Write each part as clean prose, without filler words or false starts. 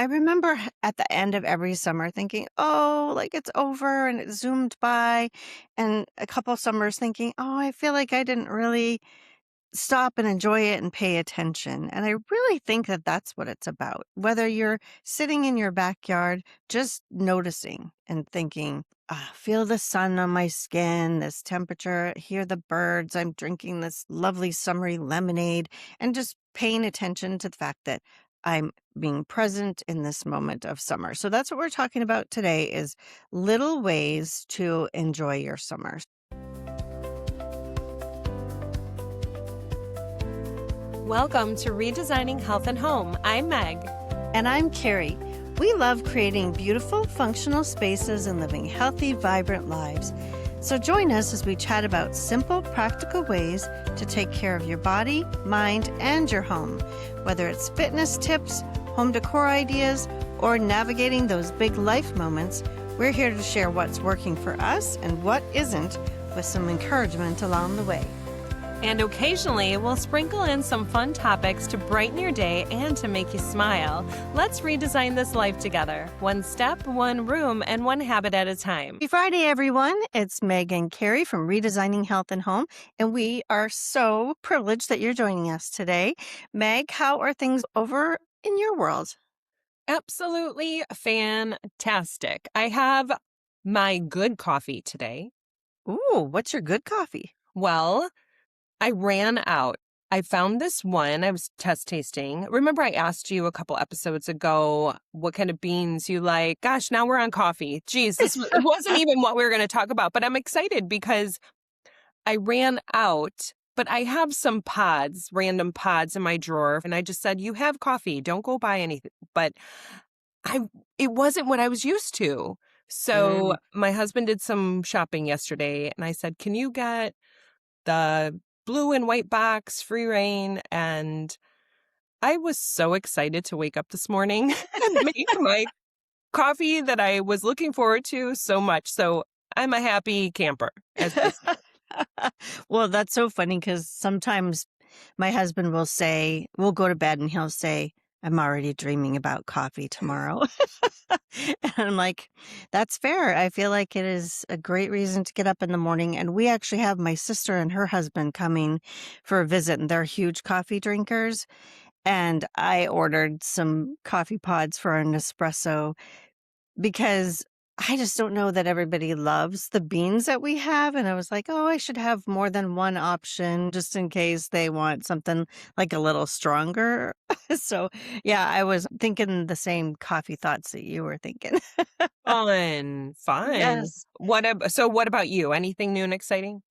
I remember at the end of every summer thinking, oh, like it's over and it zoomed by. And a couple summers thinking, oh, I feel like I didn't really stop and enjoy it and pay attention. And I really think that that's what it's about. Whether you're sitting in your backyard, just noticing and thinking, feel the sun on my skin, this temperature, hear the birds, I'm drinking this lovely summery lemonade, and just paying attention to the fact that I'm being present in this moment of summer. So that's what we're talking about today is little ways to enjoy your summer. Welcome to Redesigning Health and Home. I'm Meg. And I'm Kerri. We love creating beautiful, functional spaces and living healthy, vibrant lives. So join us as we chat about simple, practical ways to take care of your body, mind, and your home. Whether it's fitness tips, home decor ideas, or navigating those big life moments, we're here to share what's working for us and what isn't, with some encouragement along the way. And occasionally, we'll sprinkle in some fun topics to brighten your day and to make you smile. Let's redesign this life together, one step, one room, and one habit at a time. Happy Friday, everyone. It's Meg and Kerri from Redesigning Health and Home, and we are so privileged that you're joining us today. Meg, how are things over in your world? Absolutely fantastic. I have my good coffee today. Ooh, what's your good coffee? Well, I ran out. I found this one I was test tasting. Remember I asked you a couple episodes ago what kind of beans you like? Gosh, now we're on coffee. Geez, it wasn't even what we were going to talk about, but I'm excited because I ran out, but I have some pods, random pods in my drawer, and I just said, you have coffee, don't go buy anything. But it wasn't what I was used to. So my husband did some shopping yesterday, and I said, can you get the blue and white box, free reign? And I was so excited to wake up this morning and make my coffee that I was looking forward to so much. So I'm a happy camper, as they say. Well, that's so funny because sometimes my husband will say, we'll go to bed and he'll say, I'm already dreaming about coffee tomorrow. And I'm like, that's fair. I feel like it is a great reason to get up in the morning. And we actually have my sister and her husband coming for a visit, and they're huge coffee drinkers. And I ordered some coffee pods for an espresso because I just don't know that everybody loves the beans that we have. And I was like, oh, I should have more than one option just in case they want something like a little stronger. So, yeah, I was thinking the same coffee thoughts that you were thinking. Fun. Yes. So what about you? Anything new and exciting?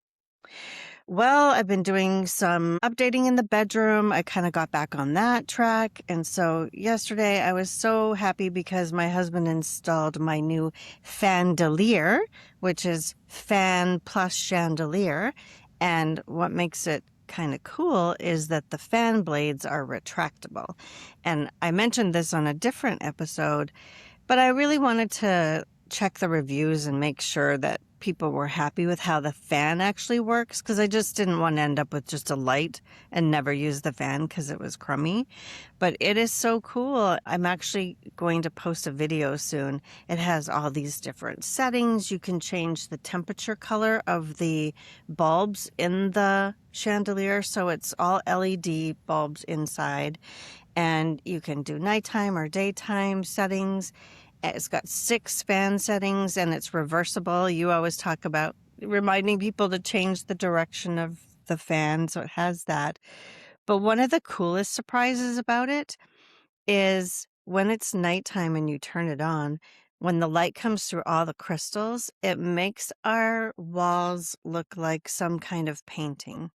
Well, I've been doing some updating in the bedroom. I kind of got back on that track. And so yesterday I was so happy because my husband installed my new fandelier, which is fan plus chandelier. And what makes it kind of cool is that the fan blades are retractable. And I mentioned this on a different episode, but I really wanted to check the reviews and make sure that people were happy with how the fan actually works, because I just didn't want to end up with just a light and never use the fan because it was crummy. But it is so cool. I'm actually going to post a video soon. It has all these different settings. You can change the temperature color of the bulbs in the chandelier. So it's all LED bulbs inside. And you can do nighttime or daytime settings. It's got 6 fan settings and it's reversible. You always talk about reminding people to change the direction of the fan, so it has that. But one of the coolest surprises about it is when it's nighttime and you turn it on, when the light comes through all the crystals, it makes our walls look like some kind of painting.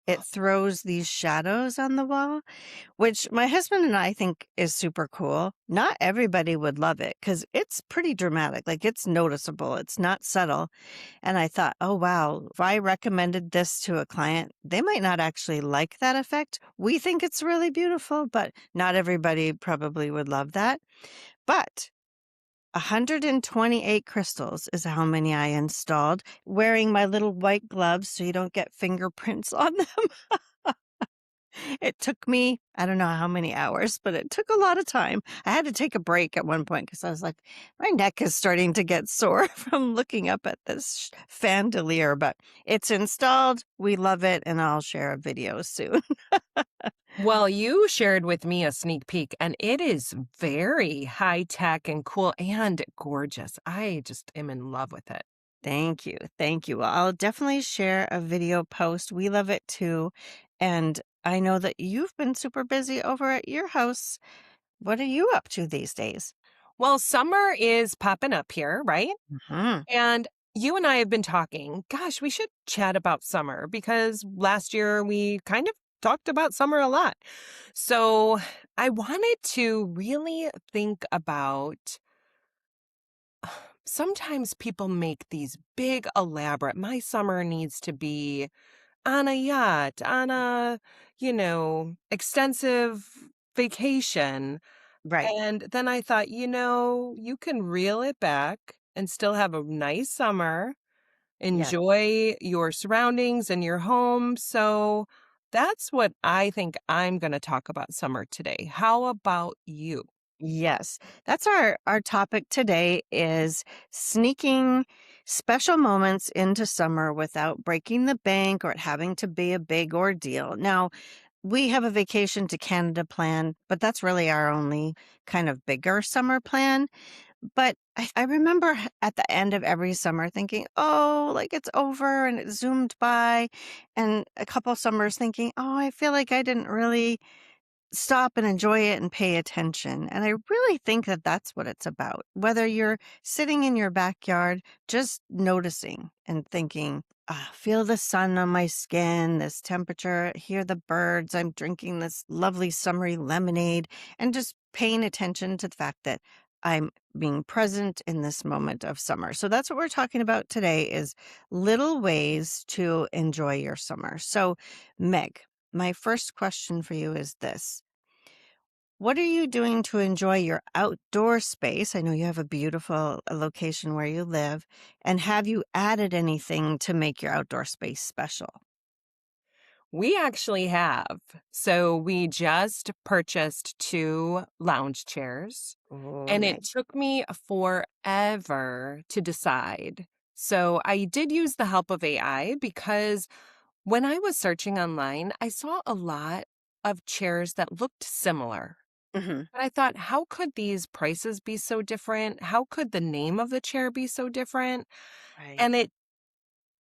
It throws these shadows on the wall, which my husband and I think is super cool. Not everybody would love it because it's pretty dramatic. Like it's noticeable. It's not subtle. And I thought, oh, wow, if I recommended this to a client, they might not actually like that effect. We think it's really beautiful, but not everybody probably would love that. But 128 crystals is how many I installed, wearing my little white gloves so you don't get fingerprints on them. It took me, I don't know how many hours, but it took a lot of time. I had to take a break at one point because I was like, my neck is starting to get sore from looking up at this chandelier, but it's installed. We love it, and I'll share a video soon. Well, you shared with me a sneak peek, and it is very high tech and cool and gorgeous. I just am in love with it. Thank you. Thank you. Well, I'll definitely share a video post. We love it too. And I know that you've been super busy over at your house. What are you up to these days? Well, summer is popping up here, right? Hmm. And you and I have been talking. Gosh, we should chat about summer because last year we kind of talked about summer a lot. So I wanted to really think about sometimes people make these big, elaborate, my summer needs to be on a yacht, on a, extensive vacation. Right. And then I thought, you can reel it back and still have a nice summer, Yes. enjoy your surroundings and your home. So that's what I think I'm going to talk about summer today. How about you? Yes. That's our topic today is sneaking special moments into summer without breaking the bank or it having to be a big ordeal. Now, we have a vacation to Canada plan, but that's really our only kind of bigger summer plan. But I remember at the end of every summer thinking, oh, like it's over and it zoomed by. And a couple summers thinking, oh, I feel like I didn't really stop and enjoy it and pay attention. And I really think that that's what it's about. Whether you're sitting in your backyard, just noticing and thinking, ah, feel the sun on my skin, this temperature, hear the birds, I'm drinking this lovely summery lemonade, and just paying attention to the fact that I'm being present in this moment of summer. So that's what we're talking about today is little ways to enjoy your summer. So, Meg, my first question for you is this. What are you doing to enjoy your outdoor space? I know you have a beautiful location where you live. And have you added anything to make your outdoor space special? We actually have. So we just purchased two lounge chairs. Oh, And it nice. took me forever to decide. So I did use the help of AI because when I was searching online, I saw a lot of chairs that looked similar. Hmm. But I thought, how could these prices be so different? How could the name of the chair be so different? Right. And it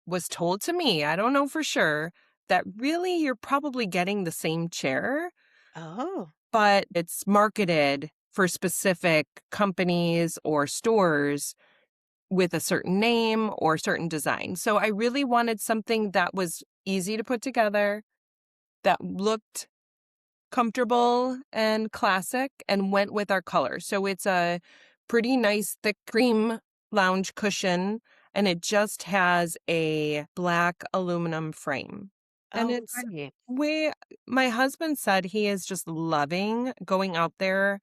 was told to me, I don't know for sure, that really you're probably getting the same chair, Oh, but it's marketed for specific companies or stores with a certain name or certain design. So I really wanted something that was easy to put together, that looked comfortable and classic and went with our color. So it's a pretty nice thick cream lounge cushion and it just has a black aluminum frame. And oh, it's great. way my husband said he is just loving going out there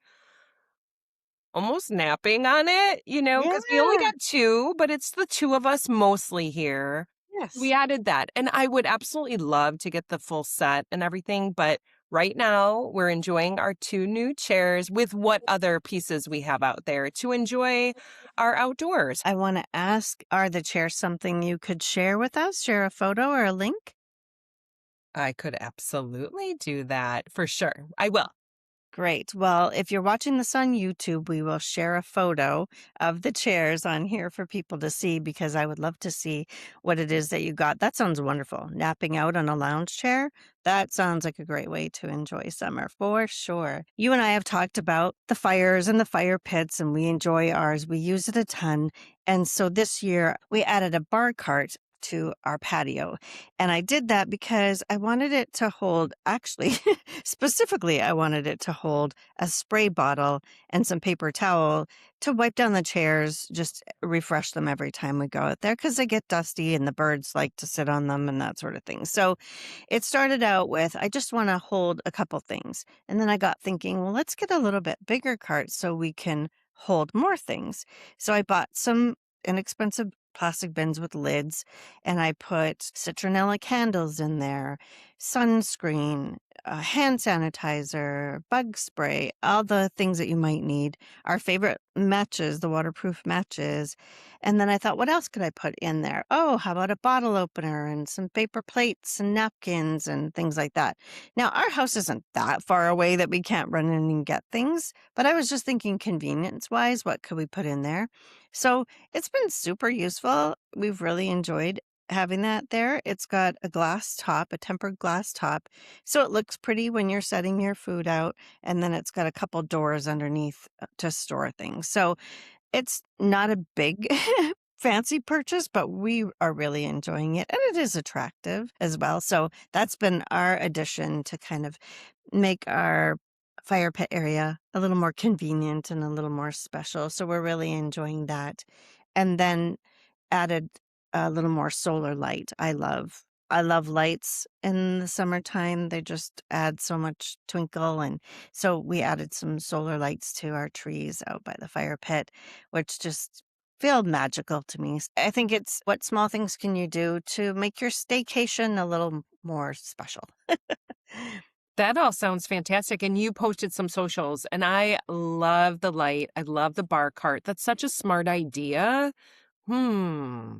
almost napping on it, Yeah. because we only got 2, but it's the 2 of us mostly here. We Yes. added that, and I would absolutely love to get the full set and everything, but right now, we're enjoying our 2 new chairs with what other pieces we have out there to enjoy our outdoors. I want to ask, are the chairs something you could share with us? Share a photo or a link? I could absolutely do that for sure. I will. Great. Well, if you're watching this on YouTube, we will share a photo of the chairs on here for people to see because I would love to see what it is that you got. That sounds wonderful. Napping out on a lounge chair. That sounds like a great way to enjoy summer for sure. You and I have talked about the fires and the fire pits, and we enjoy ours. We use it a ton. And so this year we added a bar cart to our patio. And I did that because I wanted it to hold, actually, specifically, I wanted it to hold a spray bottle and some paper towel to wipe down the chairs, just refresh them every time we go out there because they get dusty and the birds like to sit on them and that sort of thing. So it started out with, I just want to hold a couple things. And then I got thinking, well, let's get a little bit bigger cart so we can hold more things. So I bought some inexpensive plastic bins with lids and I put citronella candles in there, sunscreen, hand sanitizer, bug spray, all the things that you might need. Our favorite matches, the waterproof matches. And then I thought, what else could I put in there? Oh, how about a bottle opener and some paper plates and napkins and things like that. Now, our house isn't that far away that we can't run in and get things, but I was just thinking convenience wise, what could we put in there? So it's been super useful. We've really enjoyed having that there. It's got a glass top, a tempered glass top, so it looks pretty when you're setting your food out. And then it's got a couple doors underneath to store things. So it's not a big fancy purchase, but we are really enjoying it. And it is attractive as well. So that's been our addition to kind of make our fire pit area a little more convenient and a little more special. So we're really enjoying that. And then added a little more solar light. I love lights in the summertime. They just add so much twinkle, and so we added some solar lights to our trees out by the fire pit, which just feel magical to me. I think it's what small things can you do to make your staycation a little more special. That all sounds fantastic. And you posted some socials, and I love the light. I love the bar cart. That's such a smart idea. Hmm.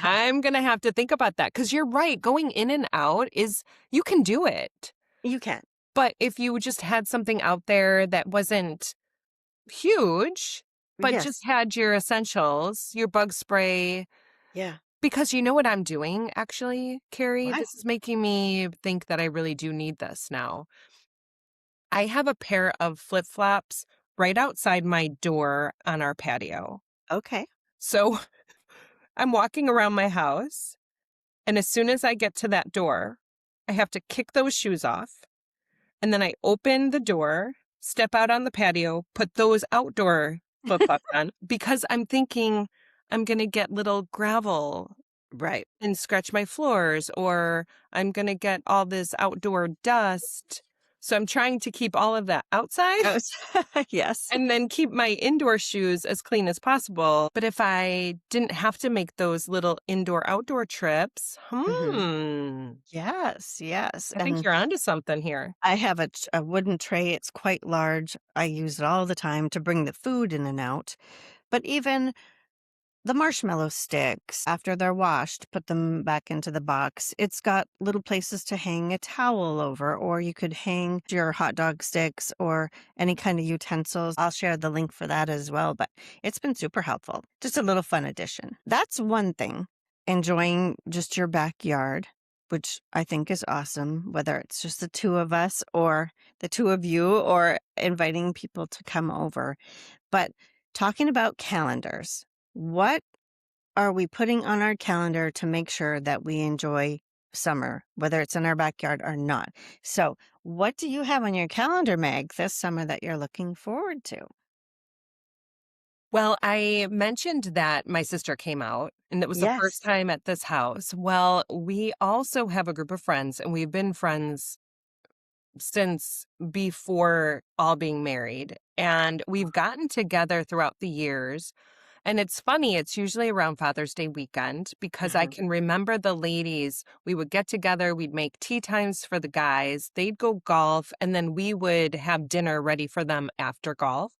I'm going to have to think about that because you're right. Going in and out is, you can do it. You can. But if you just had something out there that wasn't huge, but Yes. just had your essentials, your bug spray, Yeah. because you know what I'm doing, actually, Kerri? What? This is making me think that I really do need this now. I have a pair of flip flops right outside my door on our patio. Okay. So I'm walking around my house, and as soon as I get to that door, I have to kick those shoes off. And then I open the door, step out on the patio, put those outdoor flip flops on because I'm thinking I'm going to get little gravel Right. and scratch my floors, or I'm going to get all this outdoor dust. So I'm trying to keep all of that outside I was yes. and then keep my indoor shoes as clean as possible. But if I didn't have to make those little indoor outdoor trips, Mhm. Yes, yes, I think and you're onto something here. I have a wooden tray, it's quite large, I use it all the time to bring the food in and out, but even the marshmallow sticks, after they're washed, put them back into the box. It's got little places to hang a towel over, or you could hang your hot dog sticks or any kind of utensils. I'll share the link for that as well, but it's been super helpful. Just a little fun addition. That's one thing, enjoying just your backyard, which I think is awesome, whether it's just the two of us or the two of you or inviting people to come over. But talking about calendars, what are we putting on our calendar to make sure that we enjoy summer, whether it's in our backyard or not? So, what do you have on your calendar, Meg, this summer that you're looking forward to? Well, I mentioned that my sister came out, and it was the first Yes. time at this house. Well, we also have a group of friends, and we've been friends since before all being married. And we've gotten together throughout the years. And it's funny, it's usually around Father's Day weekend because I Uh-huh. can remember the ladies, we would get together, we'd make tea times for the guys, they'd go golf, and then we would have dinner ready for them after golf.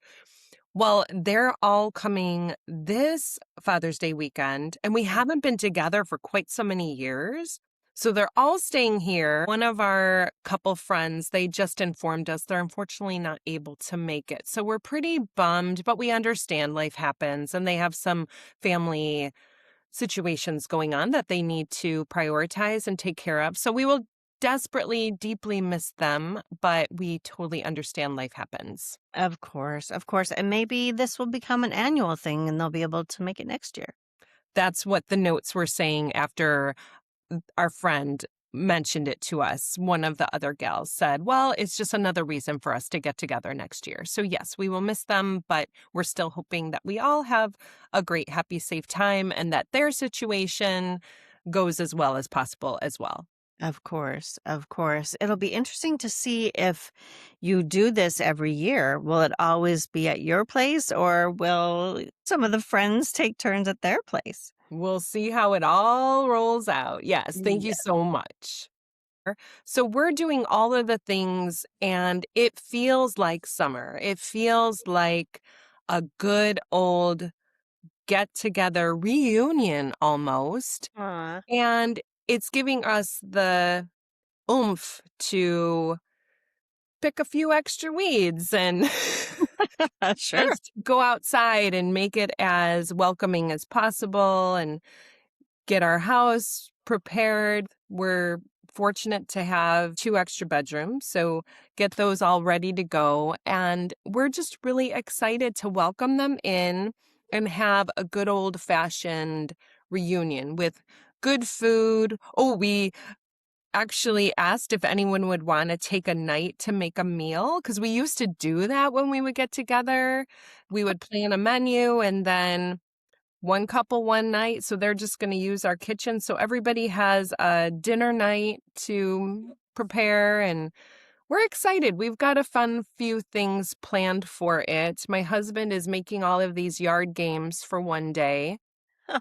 Well, they're all coming this Father's Day weekend, and we haven't been together for quite so many years. So they're all staying here. One of our couple friends, they just informed us they're unfortunately not able to make it. So we're pretty bummed, but we understand life happens and they have some family situations going on that they need to prioritize and take care of. So we will desperately, deeply miss them, but we totally understand life happens. Of course, of course. And maybe this will become an annual thing and they'll be able to make it next year. That's what the notes were saying after our friend mentioned it to us. One of the other gals said, well, it's just another reason for us to get together next year. So, yes, we will miss them, but we're still hoping that we all have a great, happy, safe time and that their situation goes as well as possible as well. Of course, of course. It'll be interesting to see if you do this every year. Will it always be at your place or will some of the friends take turns at their place? We'll see how it all rolls out. Yes, thank you Yeah. so much. So we're doing all of the things and it feels like summer. It feels like a good old get together reunion almost. Aw. And it's giving us the oomph to pick a few extra weeds and Sure. just go outside and make it as welcoming as possible and get our house prepared. We're fortunate to have 2 extra bedrooms, so get those all ready to go, and we're just really excited to welcome them in and have a good old-fashioned reunion with good food. Oh, we actually asked if anyone would wanna take a night to make a meal because we used to do that when we would get together. We would plan a menu and then one couple one night, so they're just gonna use our kitchen, so everybody has a dinner night to prepare, and we're excited. We've got a fun few things planned for it. My husband is making all of these yard games for one day.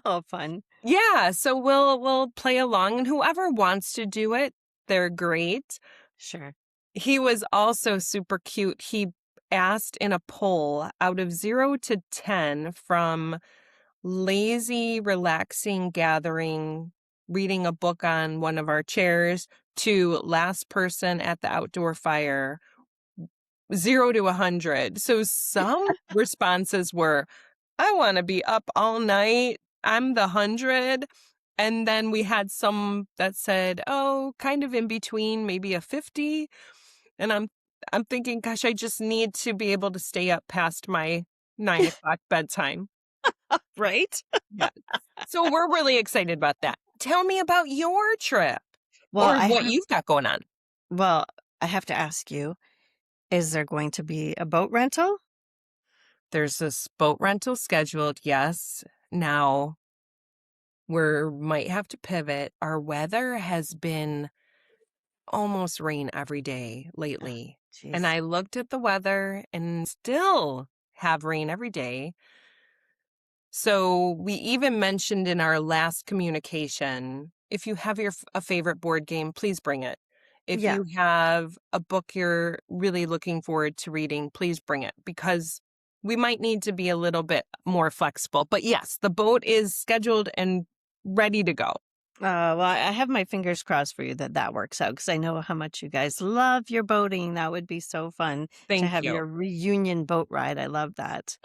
Oh, fun. Yeah, so we'll play along, and whoever wants to do it, they're great. Sure. He was also super cute. He asked in a poll out of 0 to 10 from lazy, relaxing gathering, reading a book on one of our chairs, to last person at the outdoor fire, 0 to 100. So some responses were, I want to be up all night. I'm the 100. And then we had some that said, oh, kind of in between, maybe a 50. And I'm thinking, gosh, I just need to be able to stay up past my 9 o'clock bedtime. Right? Yeah. So we're really excited about that. Tell me about your trip Well, or what you've got going on. well, I have to ask you, is there going to be a boat rental? There's this boat rental scheduled, yes. Now we might have to pivot. Our weather has been almost rain every day Oh, lately. And jeez. I looked at the weather and still have rain every day. So we even mentioned in our last communication, if you have a favorite board game, please bring it. If Yeah. you have a book you're really looking forward to reading, please bring it because we might need to be a little bit more flexible. But yes, the boat is scheduled and ready to go. Well, I have my fingers crossed for you that that works out because I know how much you guys love your boating. That would be so fun to Thank have you. your reunion boat ride. I love that.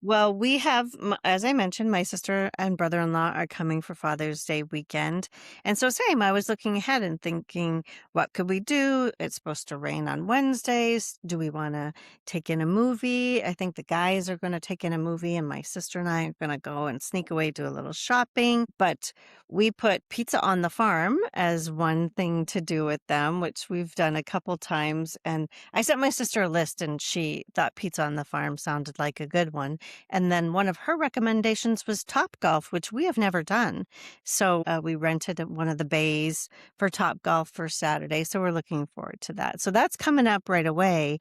Well, we have, as I mentioned, my sister and brother in law are coming for Father's Day weekend. And so, same, I was looking ahead and thinking, what could we do? It's supposed to rain on Wednesdays. Do we want to take in a movie? I think the guys are going to take in a movie, and my sister and I are going to go and sneak away, do a little shopping. But we put pizza on the farm as one thing to do with them, which we've done a couple times. And I sent my sister a list, and she thought pizza on the farm sounded like a good one. And then one of her recommendations was Top Golf, which we have never done. So we rented one of the bays for Top Golf for Saturday. So we're looking forward to that. So that's coming up right away.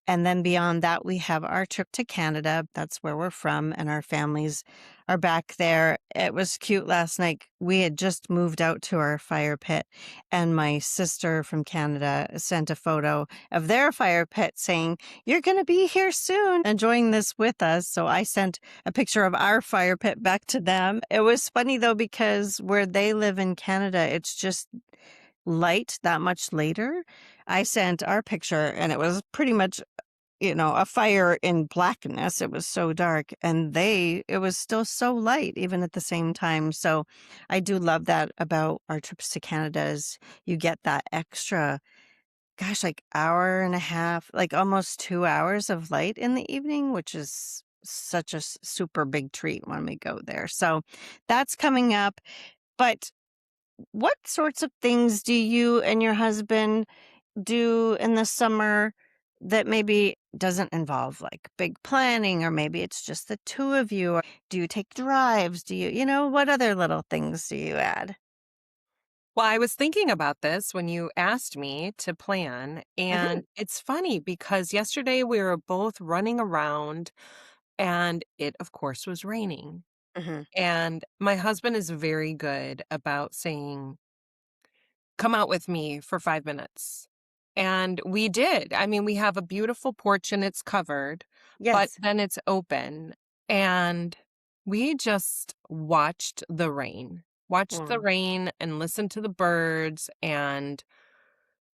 And then beyond that, we have our trip to Canada. That's where we're from, and our families are back there. It was cute last night. We had just moved out to our fire pit, and my sister from Canada sent a photo of their fire pit saying, you're going to be here soon, enjoying this with us. So I sent a picture of our fire pit back to them. It was funny though, because where they live in Canada, it's just light that much later. I sent our picture and it was pretty much, a fire in blackness. It was so dark, and it was still so light even at the same time. So I do love that about our trips to Canada is you get that extra, gosh, like hour and a half, like almost 2 hours of light in the evening, which is such a super big treat when we go there. So that's coming up. But what sorts of things do you and your husband do in the summer that maybe doesn't involve like big planning, or maybe it's just the two of you? Or do you take drives? What other little things do you add? Well, I was thinking about this when you asked me to plan, Hmm. and it's funny because yesterday we were both running around and it, of course, was raining. Hmm. And my husband is very good about saying, come out with me for 5 minutes. And we did. I mean, we have a beautiful porch and it's covered, but Yes. then it's open. And we just watched the Mm. rain and listened to the birds and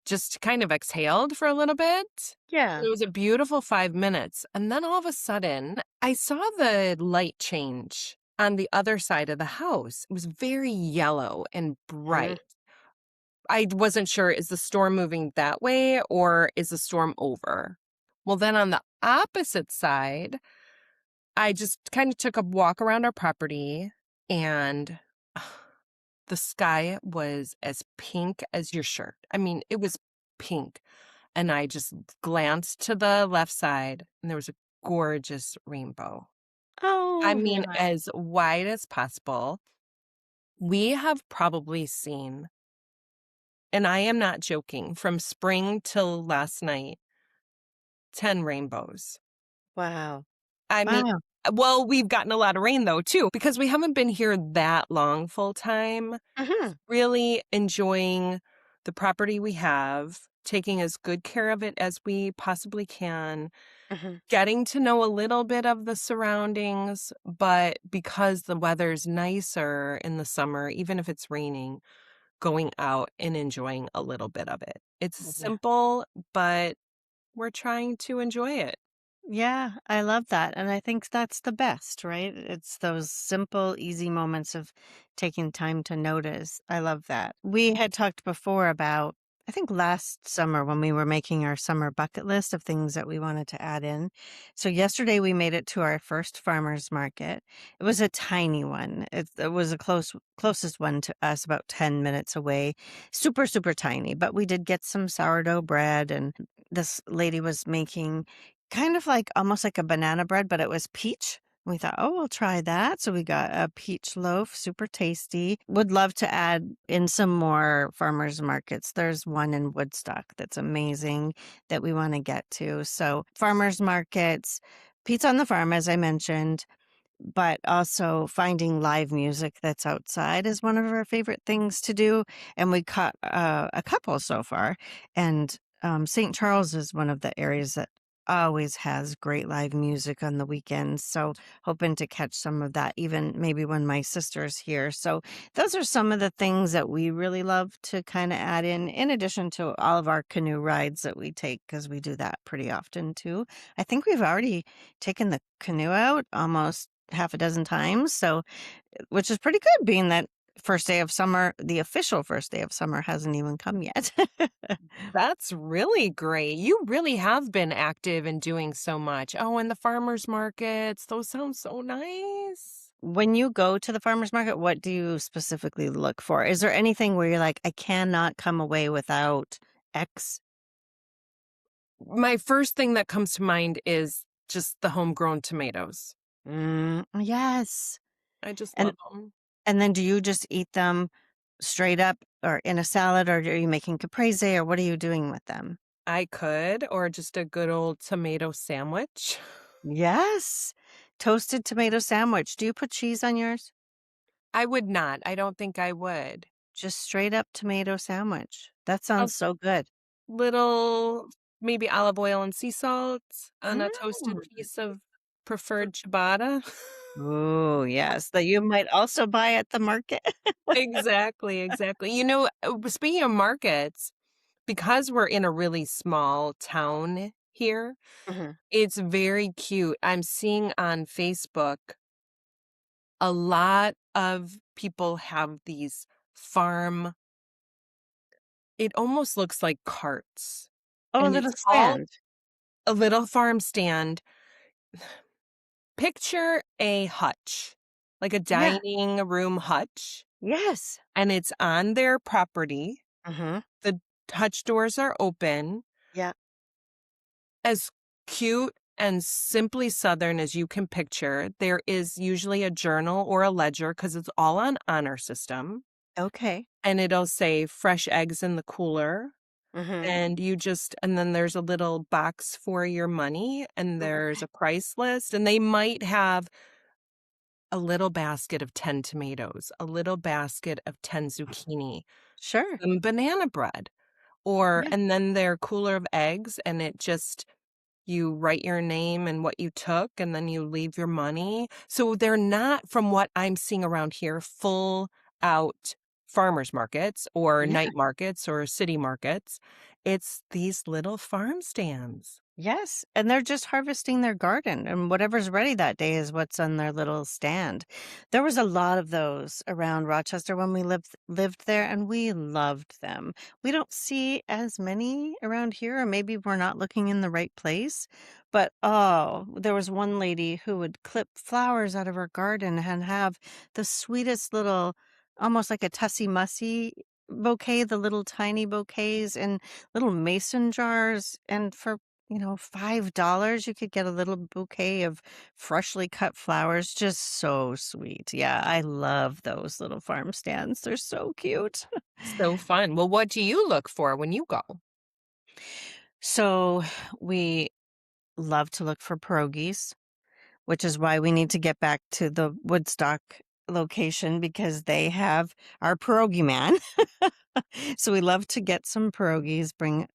just kind of exhaled for a little bit. Yeah. It was a beautiful 5 minutes, and then all of a sudden, I saw the light change on the other side of the house. It was very yellow and Mhm. bright. I wasn't sure, is the storm moving that way or is the storm over? Well, then on the opposite side, I just kind of took a walk around our property and the sky was as pink as your shirt. I mean, it was pink. And I just glanced to the left side and there was a gorgeous rainbow. I Oh, mean, yeah. as wide as possible. We have probably seen, and I am not joking, from spring till last night, 10 rainbows. Wow. I mean, Wow. well, we've gotten a lot of rain though, too, because we haven't been here that long full time. Mhm. Really enjoying the property we have, taking as good care of it as we possibly can, Mhm. getting to know a little bit of the surroundings, but because the weather's nicer in the summer, even if it's raining, going out and enjoying a little bit of it. It's Yeah. simple, but we're trying to enjoy it. Yeah, I love that. And I think that's the best, right? It's those simple, easy moments of taking time to notice. I love that. We had talked before about, I think last summer when we were making our summer bucket list of things that we wanted to add in. So yesterday we made it to our first farmer's market. It was a tiny one. It was a closest one to us, about 10 minutes away. Super, super tiny. But we did get some sourdough bread, and this lady was making kind of like almost like a banana bread, but it was peach. We thought, oh, we'll try that. So we got a peach loaf, super tasty. Would love to add in some more farmers markets. There's one in Woodstock that's amazing that we want to get to. So, farmers markets, pizza on the farm, as I mentioned, but also finding live music that's outside is one of our favorite things to do. And we caught a couple so far. And St. Charles is one of the areas that always has great live music on the weekends. So hoping to catch some of that, even maybe when my sister's here. So those are some of the things that we really love to kind of add in addition to all of our canoe rides that we take, because we do that pretty often too. I think we've already taken the canoe out almost half a dozen times. So, which is pretty good being that first day of summer, the official first day of summer hasn't even come yet. That's really great. You really have been active in doing so much. Oh, and the farmers markets, those sound so nice. When you go to the farmer's market, what do you specifically look for? Is there anything where you're like, I cannot come away without X? My first thing that comes to mind is just the homegrown tomatoes. Yes. I just And love them. and then do you just eat them straight up or in a salad, or are you making caprese, or what are you doing with them? I could, or just a good old tomato sandwich. Yes. Toasted tomato sandwich. Do you put cheese on yours? I would not. I don't think I would. Just straight up tomato sandwich. That A sounds so good. little, maybe olive oil and sea salt on a toasted Mm. piece of preferred ciabatta. Ooh, yes, that you might also buy at the market. Exactly, exactly. You know, speaking of markets, because we're in a really small town here, Mhm. it's very cute. I'm seeing on Facebook a lot of people have these farm, it almost looks like carts, Oh, a and little it's all stand. a little farm stand. Picture a hutch, like a Yeah. dining room hutch, Yes. and it's on their property. Mhm. The hutch doors are open. Yeah. As cute and simply Southern as you can picture, there is usually a journal or a ledger because it's all on honor system, Okay. and it'll say fresh eggs in the cooler, Mhm. and and then there's a little box for your money, and Oh, there's okay. a price list, and they might have a little basket of 10 tomatoes, a little basket of 10 zucchini, Sure. some banana bread, or Yeah. and then their cooler of eggs, and it just you write your name and what you took, and then you leave your money. So they're not, from what I'm seeing around here, full out farmers markets or Yeah. night markets or city markets. It's these little farm stands. Yes, and they're just harvesting their garden, and whatever's ready that day is what's on their little stand. There was a lot of those around Rochester when we lived there, and we loved them. We don't see as many around here, or maybe we're not looking in the right place. But oh, there was one lady who would clip flowers out of her garden and have the sweetest little, almost like a tussie mussy bouquet, the little tiny bouquets in little mason jars, and for $5, you could get a little bouquet of freshly cut flowers, just so sweet. Yeah, I love those little farm stands. They're so cute. So fun. Well, what do you look for when you go? So we love to look for pierogies, which is why we need to get back to the Woodstock location because they have our pierogi man. So we love to get some pierogies, bring,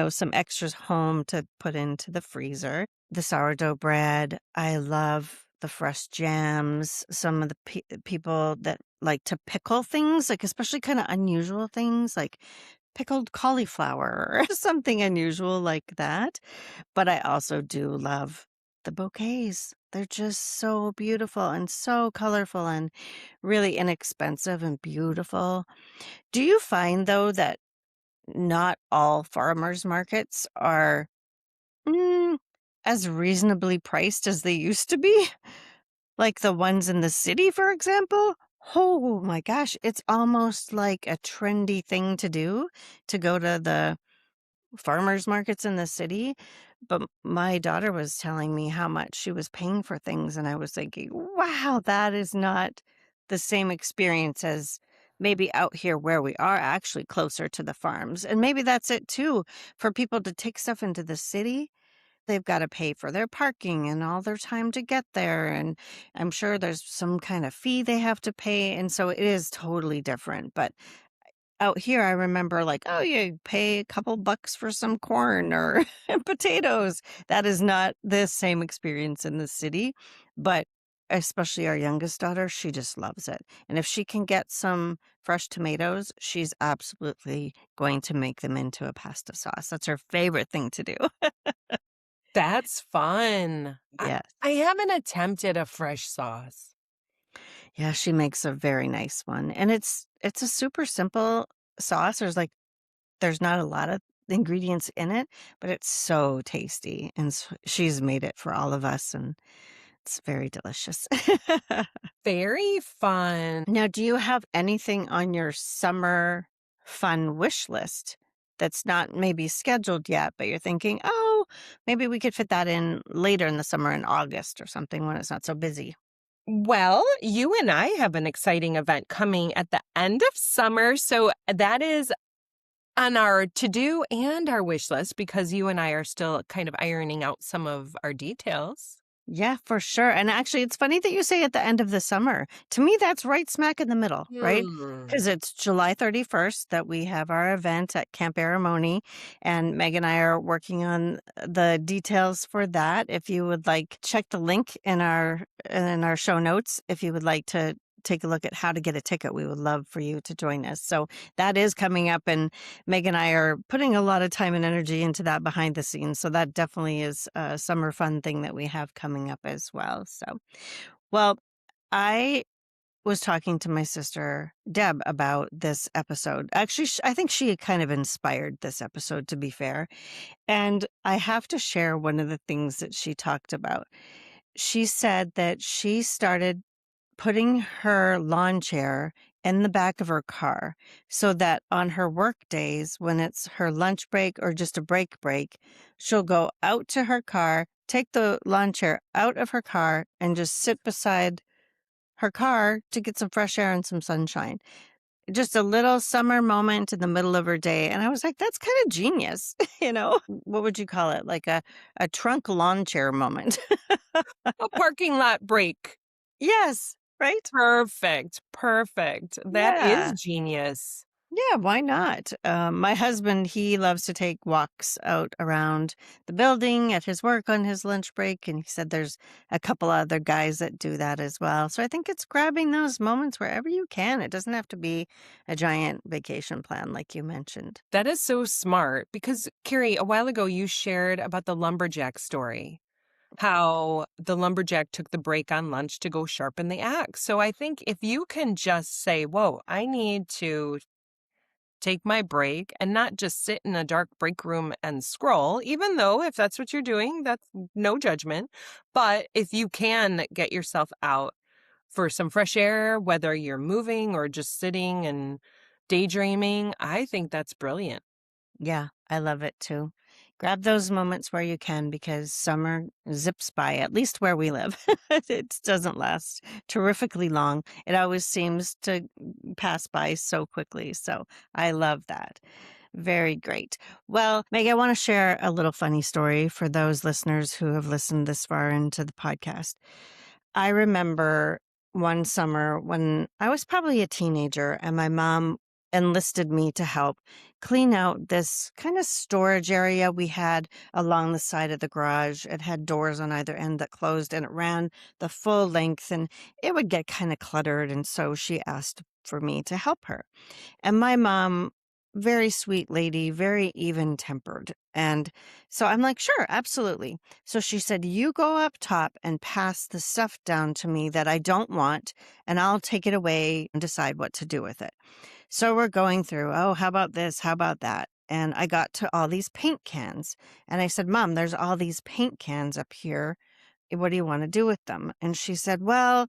some extras home to put into the freezer. The sourdough bread. I love the fresh jams. Some of the people that like to pickle things, like especially kind of unusual things like pickled cauliflower or something unusual like that. But I also do love the bouquets. They're just so beautiful and so colorful and really inexpensive and beautiful. Do you find, though, that not all farmers markets are mm, as reasonably priced as they used to be? Like the ones in the city, for example? Oh my gosh, it's almost like a trendy thing to do to go to the farmers markets in the city, but my daughter was telling me how much she was paying for things, and I was thinking, "Wow, that is not the same experience as maybe out here where we are actually closer to the farms." And maybe that's it too. For people to take stuff into the city, they've gotta pay for their parking and all their time to get there, and I'm sure there's some kind of fee they have to pay, and so it is totally different, but out here, I remember like, oh, you pay a couple bucks for some corn or potatoes. That is not the same experience in the city, but especially our youngest daughter, she just loves it. And if she can get some fresh tomatoes, she's absolutely going to make them into a pasta sauce. That's her favorite thing to do. That's fun. Yes. I haven't attempted a fresh sauce. Yeah, she makes a very nice one. And it's a super simple sauce. There's not a lot of ingredients in it, but it's so tasty, and she's made it for all of us, and it's very delicious. Very fun. Now, do you have anything on your summer fun wish list that's not maybe scheduled yet, but you're thinking, "Oh, maybe we could fit that in later in the summer in August or something when it's not so busy?" Well, you and I have an exciting event coming at the end of summer. So that is on our to do and our wish list because you and I are still kind of ironing out some of our details. Yeah, for sure. And actually, it's funny that you say at the end of the summer. To me, that's right smack in the middle, right? Hmm. Because it's July 31st that we have our event at Camp Aramoni, and Meg and I are working on the details for that. If you would like, check the link in our show notes. If you would like to take a look at how to get a ticket, we would love for you to join us. So that is coming up, and Meg and I are putting a lot of time and energy into that behind the scenes. So that definitely is a summer fun thing that we have coming up as well. So, well, I was talking to my sister Deb about this episode. Actually, I think she kind of inspired this episode, to be fair. And I have to share one of the things that she talked about. She said that she started putting her lawn chair in the back of her car so that on her work days, when it's her lunch break or just a break, she'll go out to her car, take the lawn chair out of her car, and just sit beside her car to get some fresh air and some sunshine. Just a little summer moment in the middle of her day. And I was like, that's kind of genius. What would you call it? Like a trunk lawn chair moment. A parking lot break. Yes, right? Perfect, perfect. That is Yeah. genius. Yeah, why not? My husband, he loves to take walks out around the building at his work on his lunch break. And he said there's a couple other guys that do that as well. So I think it's grabbing those moments wherever you can. It doesn't have to be a giant vacation plan like you mentioned. That is so smart because, Carrie, a while ago you shared about the lumberjack story, how the lumberjack took the break on lunch to go sharpen the axe. So I think if you can just say, whoa, I need to take my break and not just sit in a dark break room and scroll, even though if that's what you're doing, that's no judgment. But if you can get yourself out for some fresh air, whether you're moving or just sitting and daydreaming, I think that's brilliant. Yeah, I love it too. Grab those moments where you can because summer zips by, at least where we live. It doesn't last terrifically long. It always seems to pass by so quickly. So I love that. Very great. Well, Meg, I want to share a little funny story for those listeners who have listened this far into the podcast. I remember one summer when I was probably a teenager and my mom enlisted me to help clean out this kind of storage area we had along the side of the garage. It had doors on either end that closed and it ran the full length and it would get kind of cluttered. And so she asked for me to help her. And my mom, very sweet lady, very even tempered. And so I'm like, sure, absolutely. So she said, you go up top and pass the stuff down to me that I don't want, and I'll take it away and decide what to do with it. So we're going through, oh, how about this? How about that? And I got to all these paint cans. And I said, Mom, there's all these paint cans up here. What do you want to do with them? And she said, well,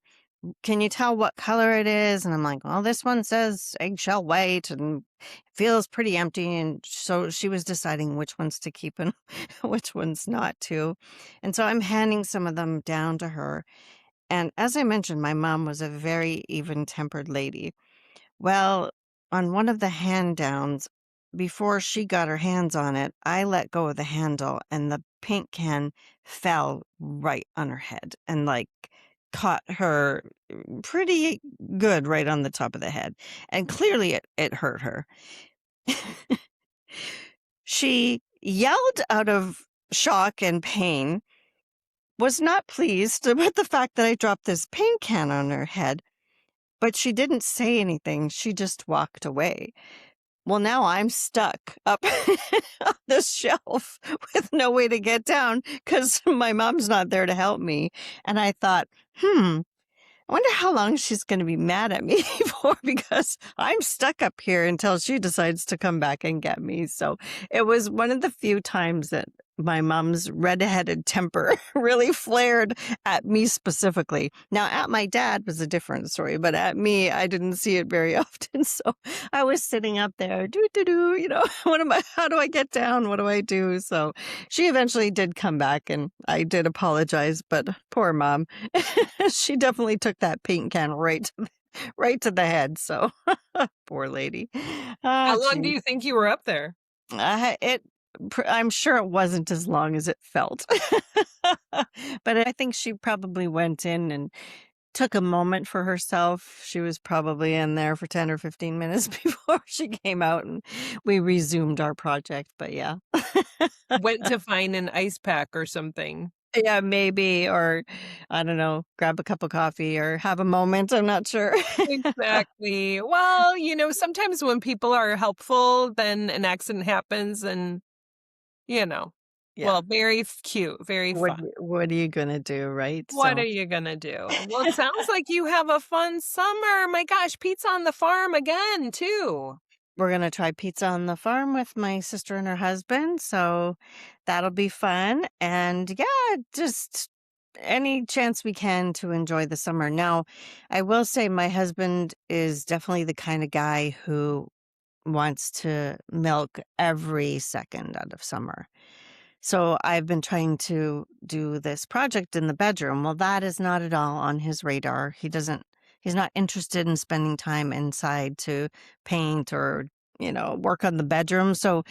can you tell what color it is? And I'm like, well, this one says eggshell white and feels pretty empty. And so she was deciding which ones to keep and which ones not to. And so I'm handing some of them down to her. And as I mentioned, my mom was a very even tempered lady. Well, on one of the hand downs, before she got her hands on it, I let go of the handle and the paint can fell right on her head and like caught her pretty good right on the top of the head. And clearly it hurt her. She yelled out of shock and pain, was not pleased with the fact that I dropped this paint can on her head, but she didn't say anything. She just walked away. Well, now I'm stuck up on this shelf with no way to get down because my mom's not there to help me. And I thought, I wonder how long she's going to be mad at me for because I'm stuck up here until she decides to come back and get me. So it was one of the few times that my mom's redheaded temper really flared at me specifically. Now, at my dad was a different story, but at me, I didn't see it very often. So I was sitting up there, what am I, how do I get down? What do I do? So she eventually did come back and I did apologize, but poor mom. She definitely took that paint can right to the head. So poor lady. Ah, How long do gee. you think you were up there? It. I'm sure it wasn't as long as it felt, but I think she probably went in and took a moment for herself. She was probably in there for 10 or 15 minutes before she came out and we resumed our project. But yeah. Went to find an ice pack or something. Yeah, maybe, or I don't know, grab a cup of coffee or have a moment. I'm not sure. Exactly. Well, sometimes when people are helpful, then an accident happens and, you know, Yeah. well, very cute, very fun. What are you gonna do, right? What are So you gonna do? Well, it sounds like you have a fun summer. My gosh, pizza on the farm again, too. we're gonna try pizza on the farm with my sister and her husband. So that'll be fun. And yeah, just any chance we can to enjoy the summer. Now, I will say my husband is definitely the kind of guy who wants to milk every second out of summer. So I've been trying to do this project in the bedroom. Well, that is not at all on his radar. He's not interested in spending time inside to paint or work on the bedroom. So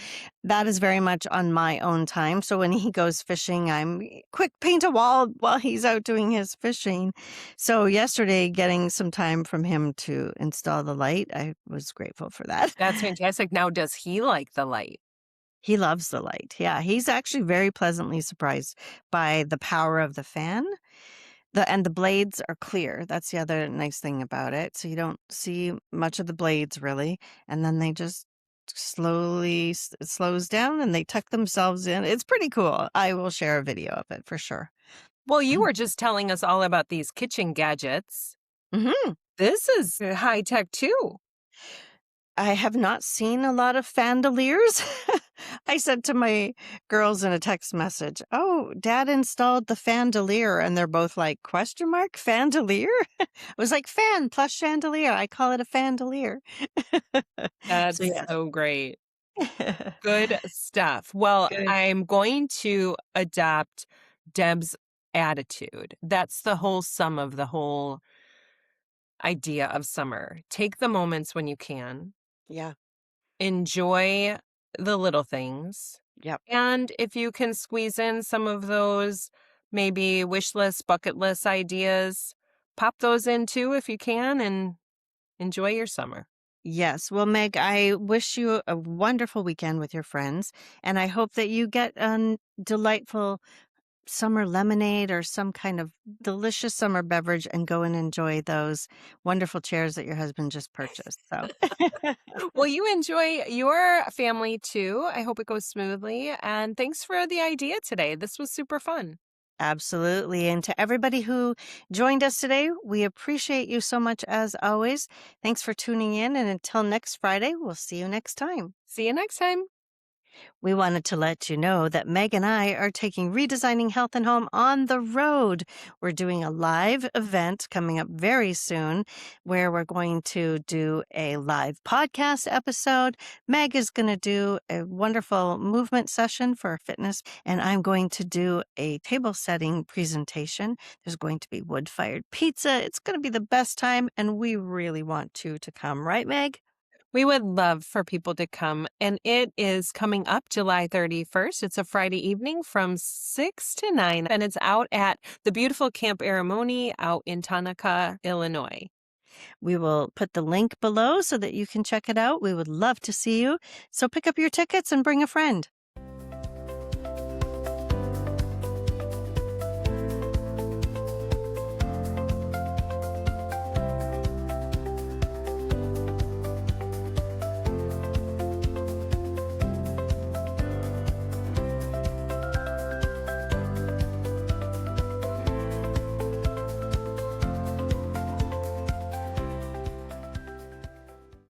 that is very much on my own time. So when he goes fishing, I'm quick paint a wall while he's out doing his fishing. So yesterday, getting some time from him to install the light, I was grateful for that. That's fantastic. Now, does he like the light? He loves the light. Yeah, he's actually very pleasantly surprised by the power of the fan. And the blades are clear. That's the other nice thing about it. So you don't see much of the blades really, and then they just it slows down and they tuck themselves in. It's pretty cool. I will share a video of it for sure. Well, you were just telling us all about these kitchen gadgets. Mhm. This is high tech too. I have not seen a lot of fandeliers. I said to my girls in a text message, "Oh, dad installed the fandelier." And they're both like, question mark, fandelier? It was like fan plus chandelier. I call it a fandelier. So That's yeah. so great. Good stuff. Well, Good. I'm going to adopt Deb's attitude. That's the whole sum of the whole idea of summer. Take the moments when you can, Yeah. enjoy the little things. Yep. And if you can squeeze in some of those maybe wish list, bucket list ideas, pop those in too if you can and enjoy your summer. Yes. Well, Meg, I wish you a wonderful weekend with your friends, and I hope that you get a delightful summer lemonade or some kind of delicious summer beverage and go and enjoy those wonderful chairs that your husband just purchased. So, Well, you enjoy your family too. I hope it goes smoothly. And thanks for the idea today. This was super fun. absolutely. And to everybody who joined us today, we appreciate you so much as always. Thanks for tuning in. And until next Friday, we'll see you next time. See you next time. We wanted to let you know that Meg and I are taking Redesigning Health and Home on the road. We're doing a live event coming up very soon where we're going to do a live podcast episode. Meg is going to do a wonderful movement session for fitness, and I'm going to do a table setting presentation. There's going to be wood fired pizza. It's going to be the best time, and we really want you to come, right, Meg? We would love for people to come, and it is coming up July 31st. It's a Friday evening from 6 to 9, and it's out at the beautiful Camp Aramoni out in Tanaka, Illinois. We will put the link below so that you can check it out. We would love to see you. So pick up your tickets and bring a friend.